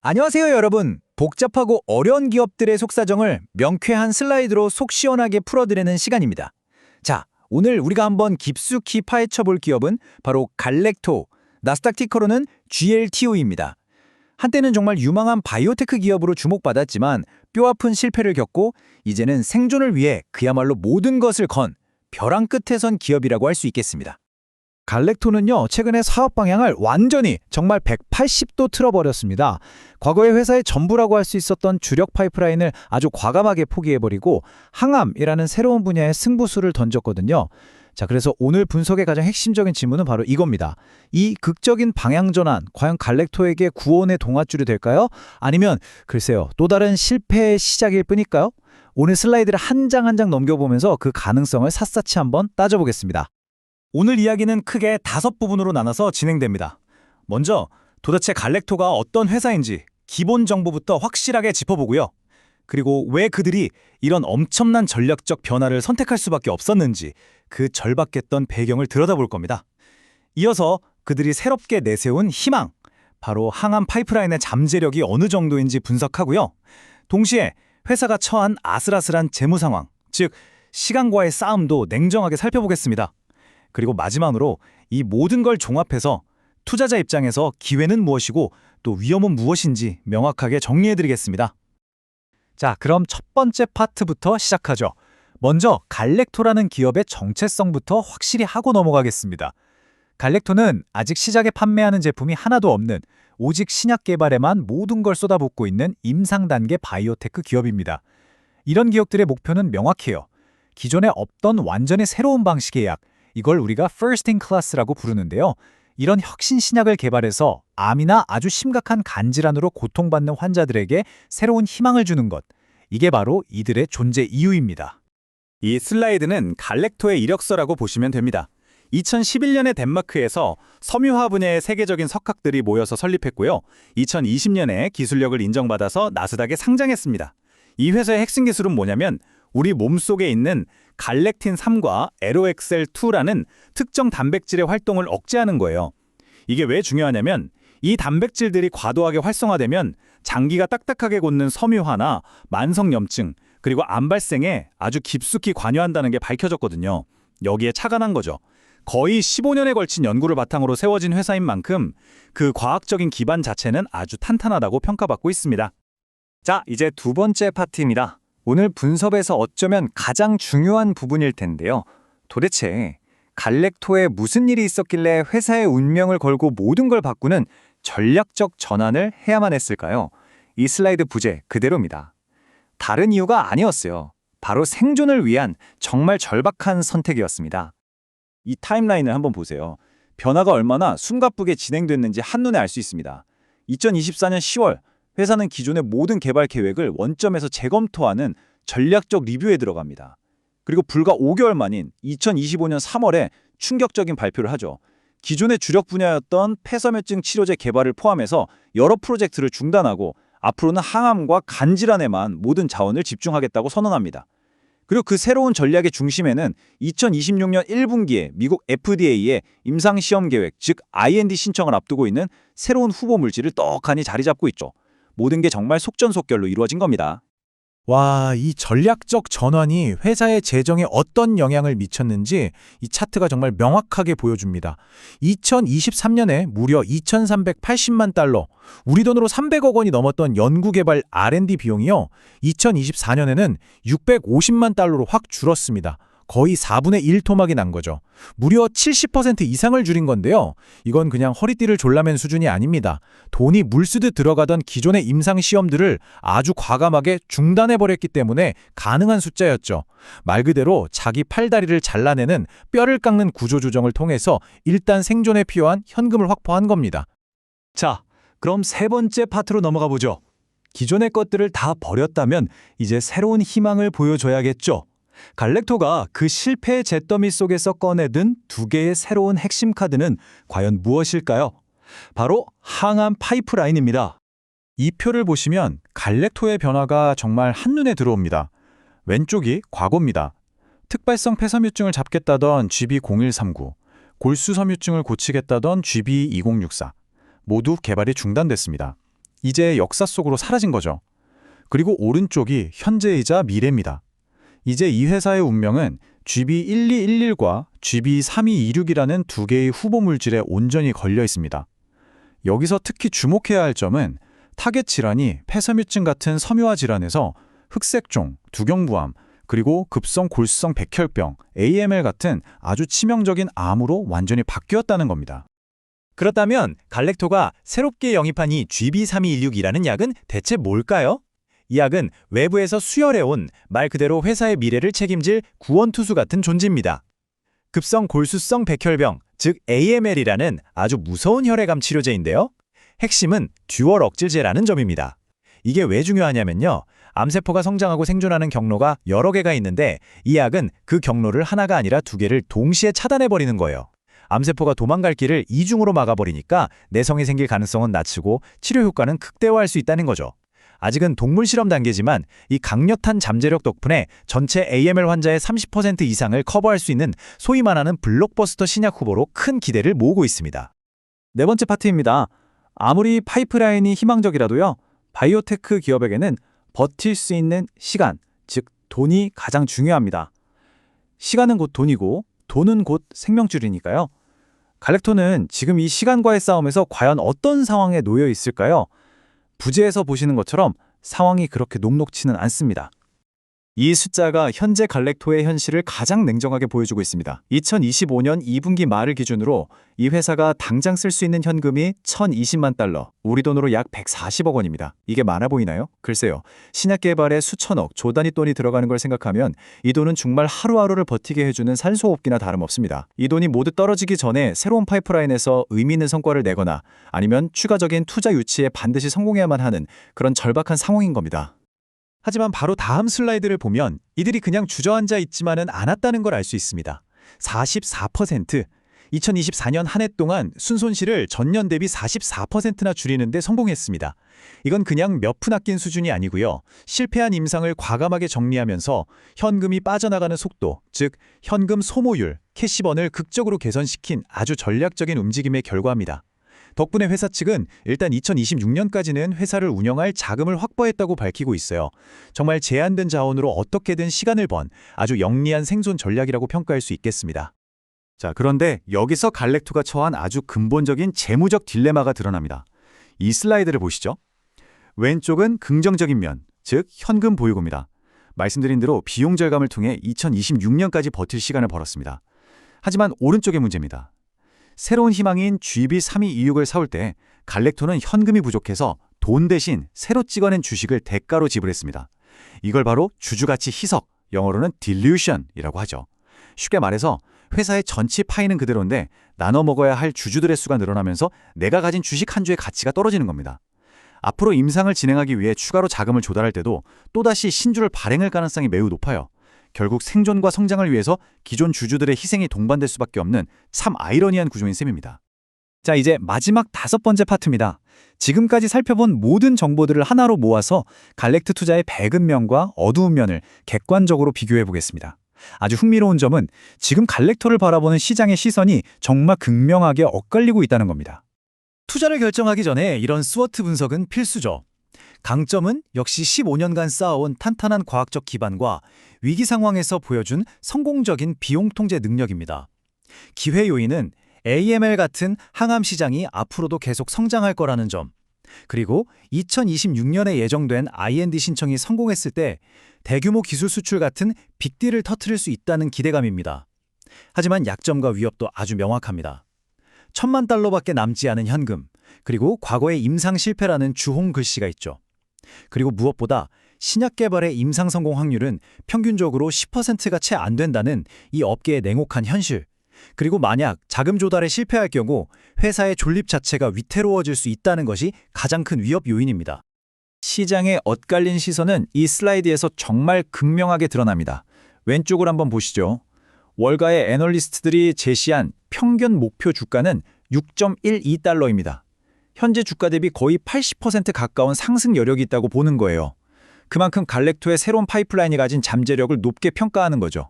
안녕하세요, 여러분. 복잡하고 어려운 기업들의 속사정을 명쾌한 슬라이드로 속 시원하게 풀어드리는 시간입니다. 자, 오늘 우리가 한번 깊숙이 파헤쳐볼 기업은 바로 갈렉토, 나스닥 티커로는 GLTO입니다. 한때는 정말 유망한 바이오테크 기업으로 주목받았지만 뼈아픈 실패를 겪고 이제는 생존을 위해 그야말로 모든 것을 건 벼랑 끝에 선 기업이라고 할 수 있겠습니다. 갈렉토는요, 최근에 사업 방향을 완전히 정말 180도 틀어버렸습니다. 과거의 회사의 전부라고 할 수 있었던 주력 파이프라인을 아주 과감하게 포기해버리고 항암이라는 새로운 분야의 승부수를 던졌거든요. 자, 그래서 오늘 분석의 가장 핵심적인 질문은 바로 이겁니다. 이 극적인 방향 전환, 과연 갈렉토에게 구원의 동아줄이 될까요? 아니면 글쎄요, 또 다른 실패의 시작일 뿐일까요? 오늘 슬라이드를 한 장 한 장 넘겨보면서 그 가능성을 샅샅이 한번 따져보겠습니다. 오늘 이야기는 크게 5부분으로 나눠서 진행됩니다. 먼저 도대체 갈렉토가 어떤 회사인지 기본 정보부터 확실하게 짚어보고요. 그리고 왜 그들이 이런 엄청난 전략적 변화를 선택할 수밖에 없었는지 그 절박했던 배경을 들여다볼 겁니다. 이어서 그들이 새롭게 내세운 희망, 바로 항암 파이프라인의 잠재력이 어느 정도인지 분석하고요. 동시에 회사가 처한 아슬아슬한 재무 상황, 즉 시간과의 싸움도 냉정하게 살펴보겠습니다. 그리고 마지막으로 이 모든 걸 종합해서 투자자 입장에서 기회는 무엇이고 또 위험은 무엇인지 명확하게 정리해드리겠습니다. 자, 그럼 첫 번째 파트부터 시작하죠. 먼저 갈렉토라는 기업의 정체성부터 확실히 하고 넘어가겠습니다. 갈렉토는 아직 시장에 판매하는 제품이 하나도 없는 오직 신약 개발에만 모든 걸 쏟아붓고 있는 임상 단계 바이오테크 기업입니다. 이런 기업들의 목표는 명확해요. 기존에 없던 완전히 새로운 방식의 약, 이걸 우리가 first in class라고 부르는데요. 이런 혁신 신약을 개발해서 암이나 아주 심각한 간질환으로 고통받는 환자들에게 새로운 희망을 주는 것. 이게 바로 이들의 존재 이유입니다. 이 슬라이드는 갈렉토의 이력서라고 보시면 됩니다. 2011년에 덴마크에서 섬유화 분야의 세계적인 석학들이 모여서 설립했고요. 2020년에 기술력을 인정받아서 나스닥에 상장했습니다. 이 회사의 핵심 기술은 뭐냐면 우리 몸속에 있는 갈렉틴-3과 LOXL2라는 특정 단백질의 활동을 억제하는 거예요. 이게 왜 중요하냐면 이 단백질들이 과도하게 활성화되면 장기가 딱딱하게 굳는 섬유화나 만성염증, 그리고 암 발생에 아주 깊숙이 관여한다는 게 밝혀졌거든요. 여기에 착안한 거죠. 거의 15년에 걸친 연구를 바탕으로 세워진 회사인 만큼 그 과학적인 기반 자체는 아주 탄탄하다고 평가받고 있습니다. 자, 이제 두 번째 파트입니다. 오늘 분석에서 어쩌면 가장 중요한 부분일 텐데요. 도대체 갈렉토에 무슨 일이 있었길래 회사의 운명을 걸고 모든 걸 바꾸는 전략적 전환을 해야만 했을까요? 이 슬라이드 부제 그대로입니다. 다른 이유가 아니었어요. 바로 생존을 위한 정말 절박한 선택이었습니다. 이 타임라인을 한번 보세요. 변화가 얼마나 숨가쁘게 진행됐는지 한눈에 알 수 있습니다. 2024년 10월 회사는 기존의 모든 개발 계획을 원점에서 재검토하는 전략적 리뷰에 들어갑니다. 그리고 불과 5개월 만인 2025년 3월에 충격적인 발표를 하죠. 기존의 주력 분야였던 폐섬유증 치료제 개발을 포함해서 여러 프로젝트를 중단하고 앞으로는 항암과 간질환에만 모든 자원을 집중하겠다고 선언합니다. 그리고 그 새로운 전략의 중심에는 2026년 1분기에 미국 FDA의 임상시험 계획, 즉 IND 신청을 앞두고 있는 새로운 후보 물질을 떡하니 자리 잡고 있죠. 모든 게 정말 속전속결로 이루어진 겁니다. 와, 이 전략적 전환이 회사의 재정에 어떤 영향을 미쳤는지 이 차트가 정말 명확하게 보여줍니다. 2023년에 무려 2,380만 달러, 우리 돈으로 300억 원이 넘었던 연구개발 R&D 비용이요. 2024년에는 650만 달러로 확 줄었습니다. 거의 4분의 1 토막이 난 거죠. 무려 70% 이상을 줄인 건데요. 이건 그냥 허리띠를 졸라맨 수준이 아닙니다. 돈이 물쓰듯 들어가던 기존의 임상 시험들을 아주 과감하게 중단해버렸기 때문에 가능한 숫자였죠. 말 그대로 자기 팔다리를 잘라내는 뼈를 깎는 구조조정을 통해서 일단 생존에 필요한 현금을 확보한 겁니다. 자, 그럼 세 번째 파트로 넘어가 보죠. 기존의 것들을 다 버렸다면 이제 새로운 희망을 보여줘야겠죠. 갈렉토가 그 실패의 잿더미 속에서 꺼내든 두 개의 새로운 핵심 카드는 과연 무엇일까요? 바로 항암 파이프라인입니다. 이 표를 보시면 갈렉토의 변화가 정말 한눈에 들어옵니다. 왼쪽이 과거입니다. 특발성 폐섬유증을 잡겠다던 GB0139, 골수섬유증을 고치겠다던 GB2064 모두 개발이 중단됐습니다. 이제 역사 속으로 사라진 거죠. 그리고 오른쪽이 현재이자 미래입니다. 이제 이 회사의 운명은 GB1211과 GB3226이라는 두 개의 후보 물질에 온전히 걸려 있습니다. 여기서 특히 주목해야 할 점은 타겟 질환이 폐섬유증 같은 섬유화 질환에서 흑색종, 두경부암, 그리고 급성 골수성 백혈병, AML 같은 아주 치명적인 암으로 완전히 바뀌었다는 겁니다. 그렇다면 갈렉토가 새롭게 영입한 이 GB3216이라는 약은 대체 뭘까요? 이 약은 외부에서 수혈해온 말 그대로 회사의 미래를 책임질 구원투수 같은 존재입니다. 급성 골수성 백혈병, 즉 AML이라는 아주 무서운 혈액암 치료제인데요. 핵심은 듀얼 억질제라는 점입니다. 이게 왜 중요하냐면요. 암세포가 성장하고 생존하는 경로가 여러 개가 있는데 이 약은 그 경로를 하나가 아니라 두 개를 동시에 차단해버리는 거예요. 암세포가 도망갈 길을 이중으로 막아버리니까 내성이 생길 가능성은 낮추고 치료 효과는 극대화할 수 있다는 거죠. 아직은 동물 실험 단계지만 이 강력한 잠재력 덕분에 전체 AML 환자의 30% 이상을 커버할 수 있는 소위 말하는 블록버스터 신약 후보로 큰 기대를 모으고 있습니다. 네 번째 파트입니다. 아무리 파이프라인이 희망적이라도요, 바이오테크 기업에게는 버틸 수 있는 시간, 즉 돈이 가장 중요합니다. 시간은 곧 돈이고 돈은 곧 생명줄이니까요. 갈렉토는 지금 이 시간과의 싸움에서 과연 어떤 상황에 놓여 있을까요? 부제에서 보시는 것처럼 상황이 그렇게 녹록지는 않습니다. 이 숫자가 현재 갈렉토의 현실을 가장 냉정하게 보여주고 있습니다. 2025년 2분기 말을 기준으로 이 회사가 당장 쓸 수 있는 현금이 1,020만 달러, 우리 돈으로 약 140억 원입니다. 이게 많아 보이나요? 글쎄요. 신약 개발에 수천억, 조 단위 돈이 들어가는 걸 생각하면 이 돈은 정말 하루하루를 버티게 해주는 산소호흡기나 다름없습니다. 이 돈이 모두 떨어지기 전에 새로운 파이프라인에서 의미 있는 성과를 내거나 아니면 추가적인 투자 유치에 반드시 성공해야만 하는 그런 절박한 상황인 겁니다. 하지만 바로 다음 슬라이드를 보면 이들이 그냥 주저앉아 있지만은 않았다는 걸 알 수 있습니다. 44%, 2024년 한 해 동안 순손실을 전년 대비 44%나 줄이는 데 성공했습니다. 이건 그냥 몇 푼 아낀 수준이 아니고요. 실패한 임상을 과감하게 정리하면서 현금이 빠져나가는 속도, 즉 현금 소모율, 캐시번을 극적으로 개선시킨 아주 전략적인 움직임의 결과입니다. 덕분에 회사 측은 일단 2026년까지는 회사를 운영할 자금을 확보했다고 밝히고 있어요. 정말 제한된 자원으로 어떻게든 시간을 번 아주 영리한 생존 전략이라고 평가할 수 있겠습니다. 자, 그런데 여기서 갈렉토가 처한 아주 근본적인 재무적 딜레마가 드러납니다. 이 슬라이드를 보시죠. 왼쪽은 긍정적인 면, 즉 현금 보유고입니다. 말씀드린 대로 비용 절감을 통해 2026년까지 버틸 시간을 벌었습니다. 하지만 오른쪽의 문제입니다. 새로운 희망인 GB3226을 사올 때 갈렉토는 현금이 부족해서 돈 대신 새로 찍어낸 주식을 대가로 지불했습니다. 이걸 바로 주주가치 희석, 영어로는 dilution이라고 하죠. 쉽게 말해서 회사의 전체 파이는 그대로인데 나눠 먹어야 할 주주들의 수가 늘어나면서 내가 가진 주식 한 주의 가치가 떨어지는 겁니다. 앞으로 임상을 진행하기 위해 추가로 자금을 조달할 때도 또다시 신주를 발행할 가능성이 매우 높아요. 결국 생존과 성장을 위해서 기존 주주들의 희생이 동반될 수밖에 없는 참 아이러니한 구조인 셈입니다. 자, 이제 마지막 5번째 파트입니다. 지금까지 살펴본 모든 정보들을 하나로 모아서 갈렉트 투자의 밝은 면과 어두운 면을 객관적으로 비교해 보겠습니다. 아주 흥미로운 점은 지금 갈렉토를 바라보는 시장의 시선이 정말 극명하게 엇갈리고 있다는 겁니다. 투자를 결정하기 전에 이런 스워트 분석은 필수죠. 강점은 역시 15년간 쌓아온 탄탄한 과학적 기반과 위기 상황에서 보여준 성공적인 비용 통제 능력입니다. 기회 요인은 AML 같은 항암 시장이 앞으로도 계속 성장할 거라는 점, 그리고 2026년에 예정된 IND 신청이 성공했을 때 대규모 기술 수출 같은 빅딜을 터뜨릴 수 있다는 기대감입니다. 하지만 약점과 위협도 아주 명확합니다. 1,000만 달러밖에 남지 않은 현금, 그리고 과거의 임상 실패라는 주홍 글씨가 있죠. 그리고 무엇보다 신약 개발의 임상 성공 확률은 평균적으로 10%가 채 안 된다는 이 업계의 냉혹한 현실. 그리고 만약 자금 조달에 실패할 경우 회사의 존립 자체가 위태로워질 수 있다는 것이 가장 큰 위협 요인입니다. 시장의 엇갈린 시선은 이 슬라이드에서 정말 극명하게 드러납니다. 왼쪽을 한번 보시죠. 월가의 애널리스트들이 제시한 평균 목표 주가는 6.12달러입니다. 현재 주가 대비 거의 80% 가까운 상승 여력이 있다고 보는 거예요. 그만큼 갈렉토의 새로운 파이프라인이 가진 잠재력을 높게 평가하는 거죠.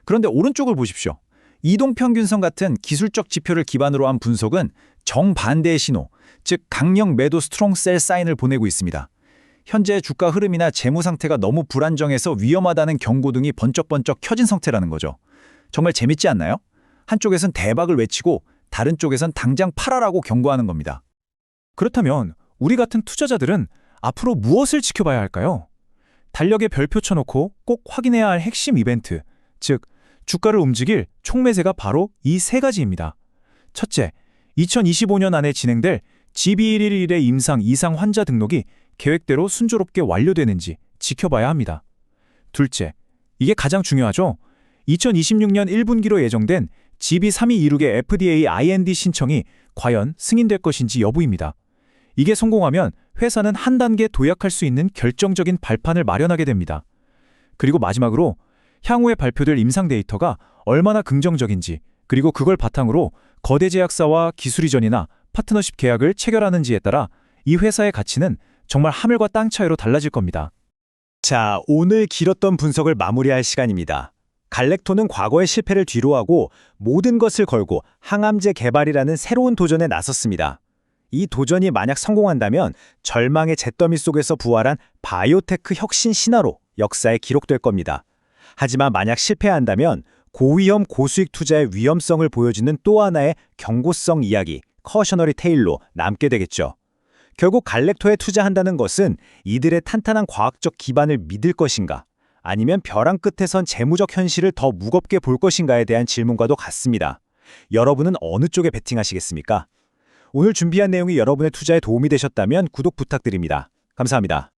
그런데 오른쪽을 보십시오. 이동평균선 같은 기술적 지표를 기반으로 한 분석은 정반대의 신호, 즉 강력 매도 스트롱 셀 사인을 보내고 있습니다. 현재 주가 흐름이나 재무 상태가 너무 불안정해서 위험하다는 경고등이 번쩍번쩍 켜진 상태라는 거죠. 정말 재밌지 않나요? 한쪽에선 대박을 외치고 다른 쪽에선 당장 팔아라고 경고하는 겁니다. 그렇다면 우리 같은 투자자들은 앞으로 무엇을 지켜봐야 할까요? 달력에 별표 쳐놓고 꼭 확인해야 할 핵심 이벤트, 즉 주가를 움직일 총매세가 바로 이 세 가지입니다. 첫째, 2025년 안에 진행될 GB111의 임상 이상 환자 등록이 계획대로 순조롭게 완료되는지 지켜봐야 합니다. 둘째, 이게 가장 중요하죠. 2026년 1분기로 예정된 GB3226의 FDA IND 신청이 과연 승인될 것인지 여부입니다. 이게 성공하면 회사는 한 단계 도약할 수 있는 결정적인 발판을 마련하게 됩니다. 그리고 마지막으로 향후에 발표될 임상 데이터가 얼마나 긍정적인지, 그리고 그걸 바탕으로 거대 제약사와 기술 이전이나 파트너십 계약을 체결하는지에 따라 이 회사의 가치는 정말 하늘과 땅 차이로 달라질 겁니다. 자, 오늘 길었던 분석을 마무리할 시간입니다. 갈렉토는 과거의 실패를 뒤로하고 모든 것을 걸고 항암제 개발이라는 새로운 도전에 나섰습니다. 이 도전이 만약 성공한다면 절망의 잿더미 속에서 부활한 바이오테크 혁신 신화로 역사에 기록될 겁니다. 하지만 만약 실패한다면 고위험 고수익 투자의 위험성을 보여주는 또 하나의 경고성 이야기, 커셔너리 테일로 남게 되겠죠. 결국 갈렉토에 투자한다는 것은 이들의 탄탄한 과학적 기반을 믿을 것인가, 아니면 벼랑 끝에선 재무적 현실을 더 무겁게 볼 것인가에 대한 질문과도 같습니다. 여러분은 어느 쪽에 베팅하시겠습니까? 오늘 준비한 내용이 여러분의 투자에 도움이 되셨다면 구독 부탁드립니다. 감사합니다.